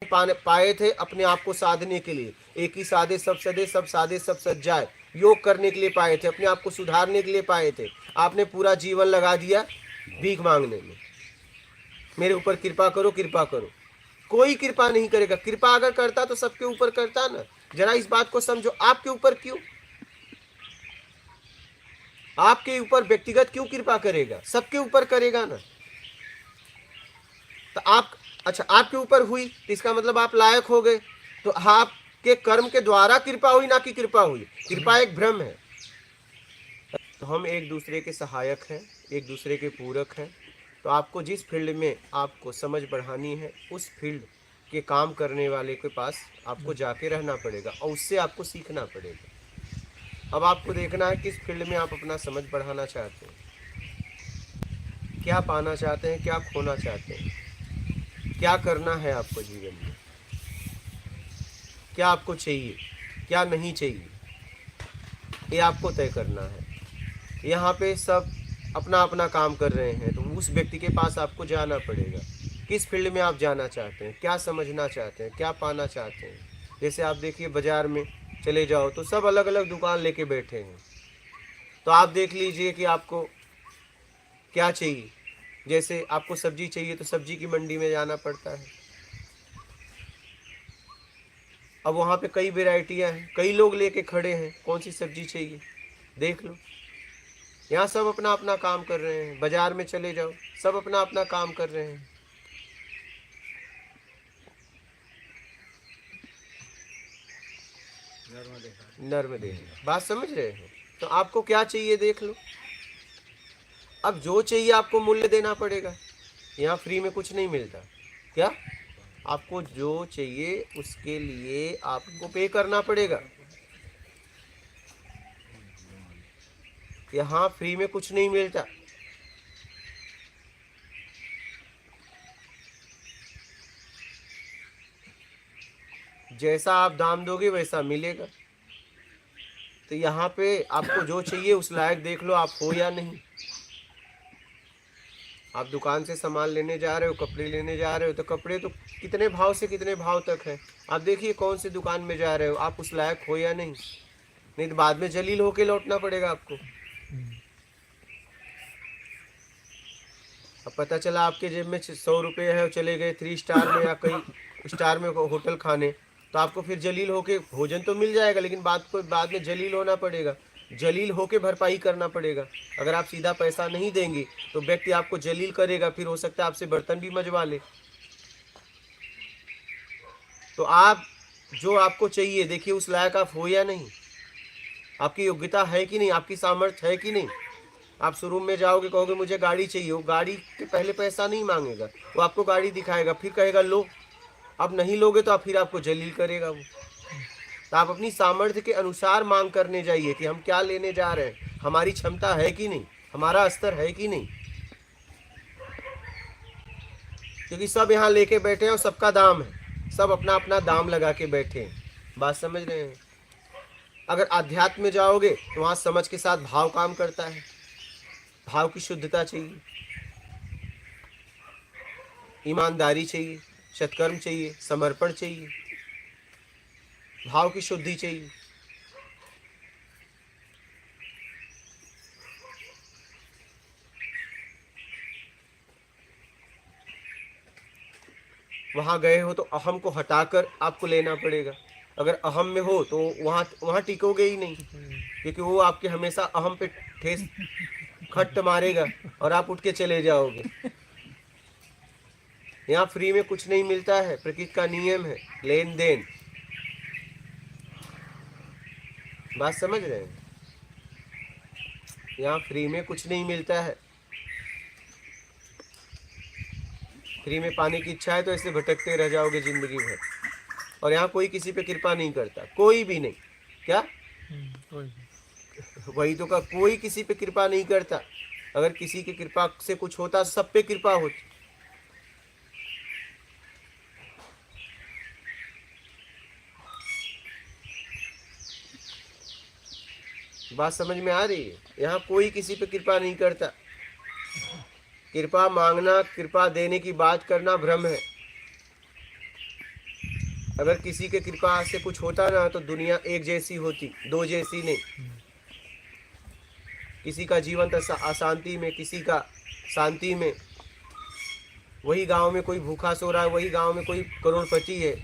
पाए थे अपने आप को साधने के लिए। एक ही साधे सब सदे, सब साधे सब सज जाए, योग करने के लिए पाए थे, अपने आप को सुधारने के लिए पाए थे। आपने पूरा जीवन लगा दिया भीख मांगने में, मेरे ऊपर कृपा करो कृपा करो। कोई कृपा नहीं करेगा। कृपा अगर करता तो सबके ऊपर करता ना। जरा इस बात को समझो, आपके ऊपर क्यों, आपके ऊपर व्यक्तिगत क्यों कृपा करेगा, सबके ऊपर करेगा ना। तो आप, अच्छा आपके ऊपर हुई तो इसका मतलब आप लायक हो गए, तो आपके कर्म के द्वारा कृपा हुई ना कि कृपा हुई। कृपा एक भ्रम है। तो हम एक दूसरे के सहायक हैं, एक दूसरे के पूरक हैं। तो आपको जिस फील्ड में आपको समझ बढ़ानी है, उस फील्ड के काम करने वाले के पास आपको जाके रहना पड़ेगा और उससे आपको सीखना पड़ेगा। अब आपको देखना है किस फील्ड में आप अपना समझ बढ़ाना चाहते हैं, क्या पाना चाहते हैं, क्या खोना चाहते हैं, क्या करना है आपको जीवन में, क्या आपको चाहिए, क्या नहीं चाहिए, ये आपको तय करना है। यहाँ पे सब अपना अपना काम कर रहे हैं, तो उस व्यक्ति के पास आपको जाना पड़ेगा। किस फील्ड में आप जाना चाहते हैं, क्या समझना चाहते हैं, क्या पाना चाहते हैं। जैसे आप देखिए बाज़ार में चले जाओ तो सब अलग अलग दुकान लेके बैठे हैं, तो आप देख लीजिए कि आपको क्या चाहिए। जैसे आपको सब्जी चाहिए तो सब्जी की मंडी में जाना पड़ता है। अब वहाँ पे कई वेराइटियाँ हैं, कई लोग लेके खड़े हैं, कौन सी सब्जी चाहिए देख लो। यहाँ सब अपना अपना काम कर रहे हैं। बाजार में चले जाओ, सब अपना अपना काम कर रहे हैं। नर्मदे बात समझ रहे हो। तो आपको क्या चाहिए देख लो। अब जो चाहिए आपको मूल्य देना पड़ेगा। यहाँ फ्री में कुछ नहीं मिलता। क्या आपको जो चाहिए उसके लिए आपको पे करना पड़ेगा। यहाँ फ्री में कुछ नहीं मिलता। जैसा आप दाम दोगे वैसा मिलेगा। तो यहाँ पे आपको जो चाहिए उस लायक देख लो आप हो या नहीं। आप दुकान से सामान लेने जा रहे हो, कपड़े लेने जा रहे हो, तो कपड़े तो कितने भाव से कितने भाव तक है। आप देखिए कौन सी दुकान में जा रहे हो, आप उस लायक हो या नहीं। नहीं तो बाद में जलील होके लौटना पड़ेगा आपको। अब पता चला आपके जेब में 100 रुपये है और चले गए 3 स्टार में या कई स्टार में होटल खाने, तो आपको फिर जलील होके भोजन तो मिल जाएगा, लेकिन बाद में जलील होना पड़ेगा, जलील होके भरपाई करना पड़ेगा। अगर आप सीधा पैसा नहीं देंगे तो व्यक्ति आपको जलील करेगा, फिर हो सकता है आपसे बर्तन भी मजवा ले। तो आप जो आपको चाहिए देखिए उस लायक आप हो या नहीं, आपकी योग्यता है कि नहीं, आपकी सामर्थ्य है कि नहीं। आप शोरूम में जाओगे, कहोगे मुझे गाड़ी चाहिए, वो गाड़ी के पहले पैसा नहीं मांगेगा, वो आपको गाड़ी दिखाएगा, फिर कहेगा लो। अब नहीं लोगे तो फिर आपको जलील करेगा वो। तो आप अपनी सामर्थ्य के अनुसार मांग करने जाइए कि हम क्या लेने जा रहे हैं, हमारी क्षमता है कि नहीं, हमारा स्तर है कि नहीं। क्योंकि सब यहाँ लेके बैठे हैं और सबका दाम है, सब अपना अपना दाम लगा के बैठे हैं। बात समझ रहे हैं। अगर आध्यात्म में जाओगे तो वहाँ समझ के साथ भाव काम करता है। भाव की शुद्धता चाहिए, ईमानदारी चाहिए, सत्कर्म चाहिए, समर्पण चाहिए, भाव की शुद्धि चाहिए। वहाँ गए हो तो अहम को हटाकर आपको लेना पड़ेगा। अगर अहम में हो तो वहाँ टिकोगे ही नहीं, क्योंकि वो आपके हमेशा अहम पे ठेस खट मारेगा और आप उठ के चले जाओगे। यहाँ फ्री में कुछ नहीं मिलता है, प्रकृति का नियम है लेन देन। बात समझ रहे हैं। यहाँ फ्री में कुछ नहीं मिलता है। फ्री में पाने की इच्छा है तो ऐसे भटकते रह जाओगे जिंदगी भर। और यहाँ कोई किसी पे कृपा नहीं करता, कोई भी नहीं। क्या वही तो का कोई किसी पे कृपा नहीं करता। अगर किसी की कृपा से कुछ होता सब पे कृपा होती। बात समझ में आ रही है। यहाँ कोई किसी पे कृपा नहीं करता। कृपा मांगना, कृपा देने की बात करना भ्रम है। अगर किसी के कृपा से कुछ होता ना तो दुनिया एक जैसी होती, दो जैसी नहीं। किसी का जीवन था अशांति में, किसी का शांति में। वही गांव में कोई भूखा सो रहा है, वही गांव में कोई करोड़पति है,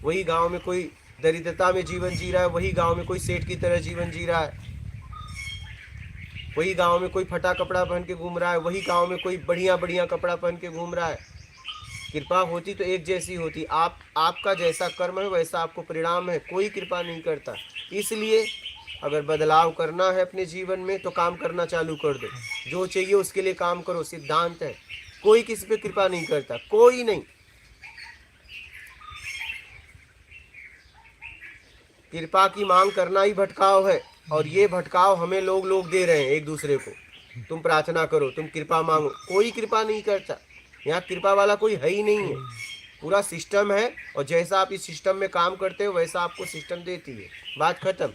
वही गांव में कोई दरिद्रता में जीवन जी रहा है, वही गांव में कोई सेठ की तरह जीवन जी रहा है, वही गांव में कोई फटा कपड़ा पहन के घूम रहा है, वही गांव में कोई बढ़िया बढ़िया कपड़ा पहन के घूम रहा है। कृपा होती तो एक जैसी होती। आपका जैसा कर्म है वैसा आपको परिणाम है, कोई कृपा नहीं करता। इसलिए अगर बदलाव करना है अपने जीवन में तो काम करना चालू कर दो, जो चाहिए उसके लिए काम करो। सिद्धांत है, कोई किसी पे कृपा नहीं करता, कोई नहीं। कृपा की मांग करना ही भटकाव है, और ये भटकाव हमें लोग दे रहे हैं एक दूसरे को। तुम प्रार्थना करो, तुम कृपा मांगो, कोई कृपा नहीं करता। यहाँ कृपा वाला कोई है ही नहीं है, पूरा सिस्टम है, और जैसा आप इस सिस्टम में काम करते हो वैसा आपको सिस्टम देती है। बात खत्म।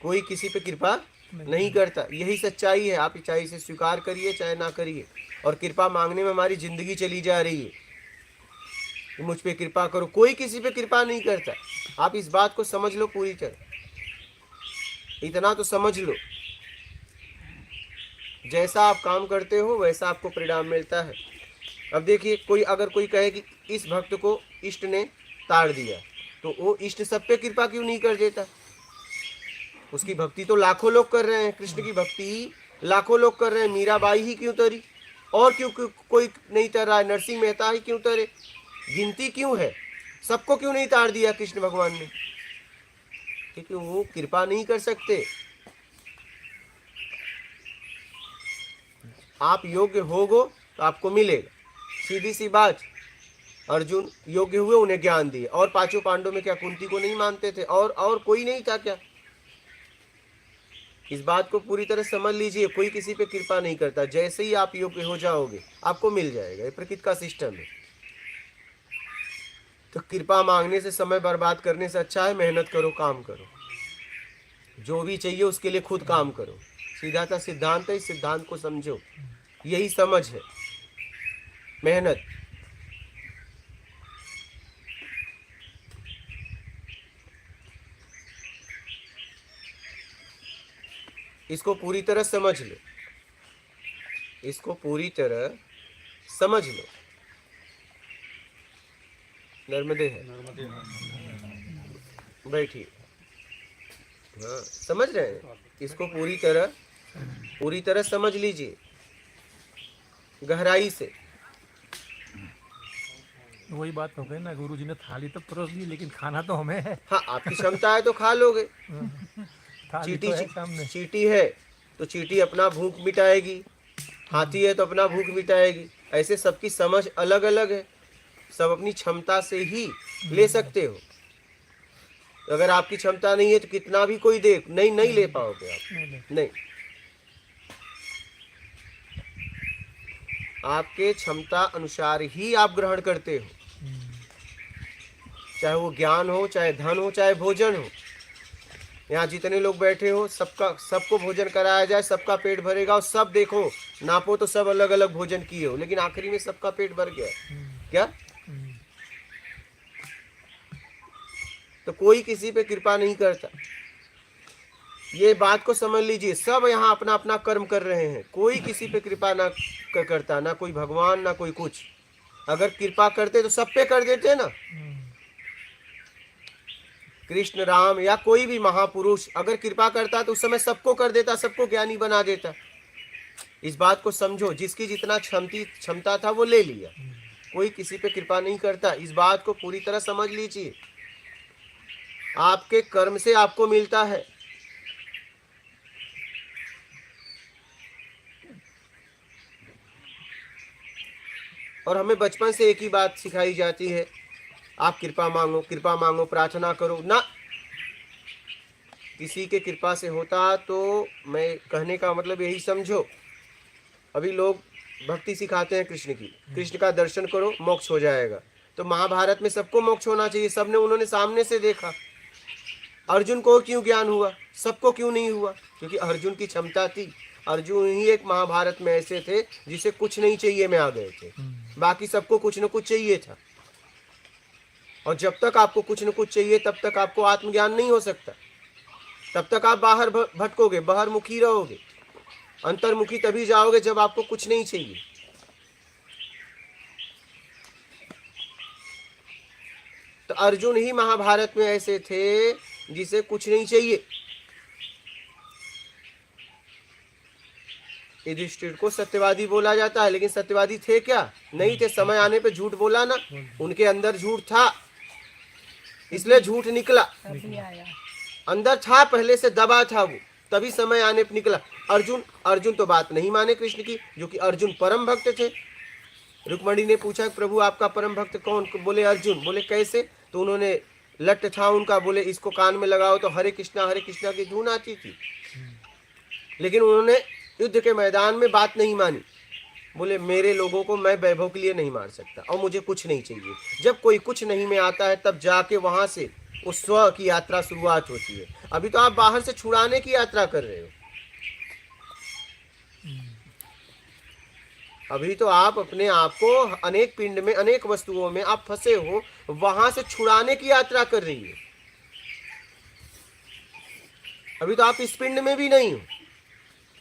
कोई किसी पे कृपा नहीं करता, यही सच्चाई है। आप सच्चाई से स्वीकार करिए चाहे ना करिए। और कृपा मांगने में हमारी जिंदगी चली जा रही है, मुझ पे कृपा करो। कोई किसी पे कृपा नहीं करता। आप इस बात को समझ लो पूरी तरह, इतना तो समझ लो। जैसा आप काम करते हो वैसा आपको परिणाम मिलता है। अब देखिए, अगर कोई कहे कि इस भक्त को इष्ट ने ताड़ दिया, तो वो इष्ट सब पे कृपा क्यों नहीं कर देता? उसकी भक्ति तो लाखों लोग कर रहे हैं, कृष्ण की भक्ति ही लाखों लोग कर रहे हैं। मीराबाई ही क्यों तरी? और क्यों कोई नहीं तर रहा है? नरसिंह मेहता ही क्यों तरे? गिनती क्यों है? सबको क्यों नहीं ताड़ दिया कृष्ण भगवान ने? क्योंकि वो कृपा नहीं कर सकते। आप योग्य होगो तो आपको मिलेगा, सीधी सी बात। अर्जुन योग्य हुए, उन्हें ज्ञान दिए। और पांचों पांडवों में क्या कुंती को नहीं मानते थे? और कोई नहीं था क्या? इस बात को पूरी तरह समझ लीजिए। कोई किसी पे कृपा नहीं करता। जैसे ही आप योग्य हो जाओगे आपको मिल जाएगा। ये प्रकृति का सिस्टम है। तो कृपा मांगने से, समय बर्बाद करने से अच्छा है मेहनत करो, काम करो। जो भी चाहिए उसके लिए खुद काम करो। सीधा सा सिद्धांत है, इस सिद्धांत को समझो। यही समझ है, मेहनत। इसको पूरी तरह समझ लो, इसको पूरी तरह समझ लो। नर्मदे है, बैठिए। हाँ, समझ रहे हैं? इसको पूरी तरह समझ लीजिए, गहराई से। वही बात हो गई ना, गुरुजी ने थाली तो परोस दी, लेकिन खाना तो हमें है। हाँ, आपकी क्षमता है तो खा लोगे। चींटी चींटी है तो चींटी अपना भूख मिटाएगी, हाथी है तो अपना भूख मिटाएगी। ऐसे सबकी समझ अलग अलग है, सब अपनी क्षमता से ही ले सकते हो। अगर आपकी क्षमता नहीं है तो कितना भी कोई दे, नहीं ले पाओगे आप। नहीं, आपके क्षमता अनुसार ही आप ग्रहण करते हो, चाहे वो ज्ञान हो, चाहे धन हो, चाहे भोजन हो। यहाँ जितने लोग बैठे हो सबको भोजन कराया जाए, सबका पेट भरेगा। और सब देखो, नापो तो सब अलग अलग भोजन किए हो, लेकिन आखिरी में सबका पेट भर गया क्या? तो कोई किसी पे कृपा नहीं करता। ये बात को समझ लीजिए। सब यहाँ अपना अपना कर्म कर रहे हैं, कोई किसी पे कृपा ना करता, ना कोई भगवान ना कोई कुछ। अगर कृपा करते तो सब पे कर देते ना। कृष्ण, राम या कोई भी महापुरुष अगर कृपा करता तो उस समय सबको कर देता, सबको ज्ञानी बना देता। इस बात को समझो, जिसकी जितना क्षमता था वो ले लिया। कोई किसी पे कृपा नहीं करता, इस बात को पूरी तरह समझ लीजिए। आपके कर्म से आपको मिलता है। और हमें बचपन से एक ही बात सिखाई जाती है, आप कृपा मांगो, प्रार्थना करो ना। किसी के कृपा से होता तो मैं कहने का मतलब यही समझो। अभी लोग भक्ति सिखाते हैं कृष्ण की, कृष्ण का दर्शन करो मोक्ष हो जाएगा। तो महाभारत में सबको मोक्ष होना चाहिए, सबने उन्होंने सामने से देखा। अर्जुन को क्यों ज्ञान हुआ, सबको क्यों नहीं हुआ? क्योंकि अर्जुन की क्षमता थी। अर्जुन ही एक महाभारत में ऐसे थे जिसे कुछ नहीं चाहिए में आ गए थे। बाकी सबको कुछ न कुछ चाहिए था। और जब तक आपको कुछ न कुछ चाहिए तब तक आपको आत्मज्ञान नहीं हो सकता। तब तक आप बाहर भटकोगे, बाहरमुखी रहोगे। अंतर्मुखी तभी जाओगे जब आपको कुछ नहीं चाहिए। तो अर्जुन ही महाभारत में ऐसे थे जिसे कुछ नहीं चाहिए। युधिष्ठिर को सत्यवादी बोला जाता है, लेकिन सत्यवादी थे क्या? नहीं थे। समय आने पे झूठ बोला ना, उनके अंदर झूठ था, इसलिए झूठ निकला। अंदर था, पहले से दबा था वो, तभी समय आने पे निकला। अर्जुन तो बात नहीं माने कृष्ण की, जो कि अर्जुन परम भक्त थे। रुक्मणी ने पूछा प्रभु आपका परम भक्त कौन? बोले अर्जुन। बोले कैसे? तो उन्होंने लट था उनका, बोले इसको कान में लगाओ तो हरे कृष्णा की धुन आती थी। लेकिन उन्होंने युद्ध के मैदान में बात नहीं मानी। बोले मेरे लोगों को मैं वैभव के लिए नहीं मार सकता और मुझे कुछ नहीं चाहिए। जब कोई कुछ नहीं में आता है तब जाके वहां से उस स्व की यात्रा शुरुआत होती है। अभी तो आप बाहर से छुड़ाने की यात्रा कर रहे हो। अभी तो आप अपने आप को अनेक पिंड में, अनेक वस्तुओं में आप फंसे हो, वहां से छुड़ाने की यात्रा कर रही है। अभी तो आप इस पिंड में भी नहीं हो,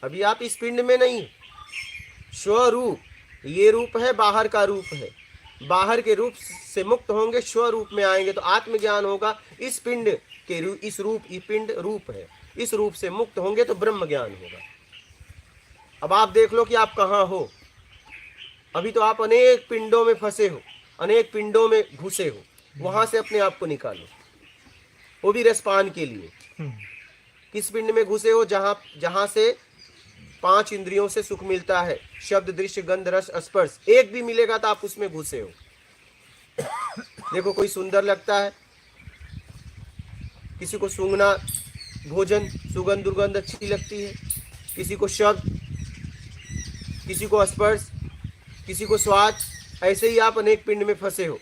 अभी आप इस पिंड में नहीं हो। स्वरूप, ये रूप है, बाहर का रूप है। बाहर के रूप से मुक्त होंगे, स्वरूप में आएंगे तो आत्मज्ञान होगा। इस पिंड के इस रूप, ये पिंड रूप है, इस रूप से मुक्त होंगे तो ब्रह्म ज्ञान होगा। अब आप देख लो कि आप कहाँ हो। अभी तो आप अनेक पिंडों में फंसे हो, अनेक पिंडों में घुसे हो। वहां से अपने आप को निकालो, वो भी रसपान के लिए। किस पिंड में घुसे हो? जहां से 5 इंद्रियों से सुख मिलता है, शब्द, दृश्य, गंध, रस, स्पर्श। एक भी मिलेगा तो आप उसमें घुसे हो। देखो कोई सुंदर लगता है, किसी को सूंघना, भोजन, सुगंध, दुर्गंध अच्छी लगती है, किसी को शब्द, किसी को स्पर्श, किसी को स्वाद। ऐसे ही आप अनेक पिंड में फंसे हो।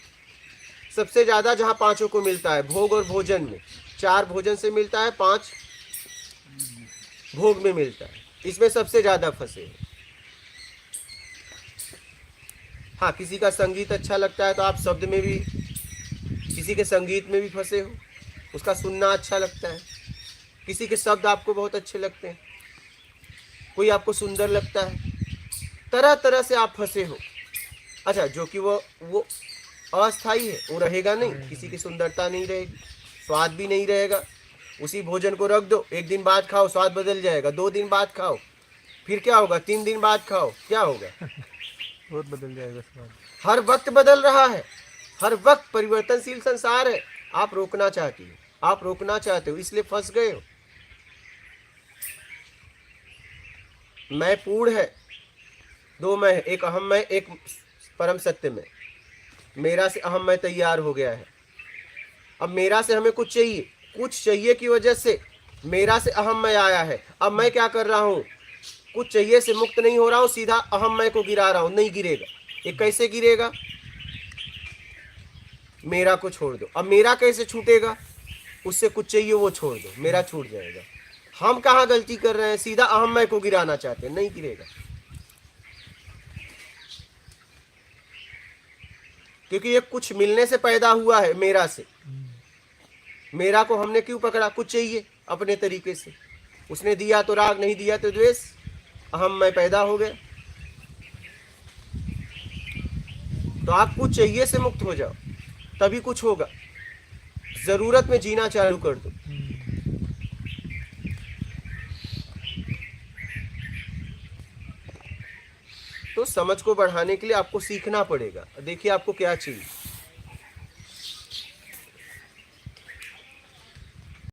सबसे ज्यादा जहां 5 को मिलता है, भोग और भोजन में। 4 भोजन से मिलता है, 5 भोग में मिलता है। इसमें सबसे ज्यादा फंसे हो। हाँ, किसी का संगीत अच्छा लगता है तो आप शब्द में भी, किसी के संगीत में भी फंसे हो, उसका सुनना अच्छा लगता है। किसी के शब्द आपको बहुत अच्छे लगते हैं, कोई आपको सुंदर लगता है। तरह तरह से आप फंसे हो। अच्छा, जो कि वो अस्थाई है, वो रहेगा नहीं। किसी की सुंदरता नहीं रहेगी, स्वाद भी नहीं रहेगा। उसी भोजन को रख दो, 1 दिन बाद खाओ, स्वाद बदल जाएगा। 2 दिन बाद खाओ, फिर क्या होगा? 3 दिन बाद खाओ, क्या होगा? बहुत बदल जाएगा स्वाद। हर वक्त बदल रहा है, हर वक्त परिवर्तनशील संसार है। आप रोकना चाहती हो, आप रोकना चाहते हो, इसलिए फंस गए हो। मैं पूर्ण है, 2 मैं, एक अहम मैं, एक परम सत्य में। मेरा से अहम मैं तैयार हो गया है। अब मेरा से हमें कुछ चाहिए की वजह से मेरा से अहम मैं आया है। अब मैं क्या कर रहा हूं? कुछ चाहिए से मुक्त नहीं हो रहा हूं, सीधा अहम मैं को गिरा रहा हूं। नहीं गिरेगा। ये कैसे गिरेगा? मेरा को छोड़ दो। अब मेरा कैसे छूटेगा? उससे कुछ चाहिए वो छोड़ दो, मेरा छूट जाएगा। हम कहाँ गलती कर रहे हैं? सीधा अहम मैं को गिराना चाहते हैं। नहीं गिरेगा, क्योंकि ये कुछ मिलने से पैदा हुआ है। मेरा से, मेरा को हमने क्यों पकड़ा? कुछ चाहिए अपने तरीके से। उसने दिया तो राग, नहीं दिया तो द्वेष। अहम मैं पैदा हो गया। तो आप कुछ चाहिए से मुक्त हो जाओ, तभी कुछ होगा। जरूरत में जीना चालू कर दो। तो समझ को बढ़ाने के लिए आपको सीखना पड़ेगा। देखिए आपको क्या चाहिए।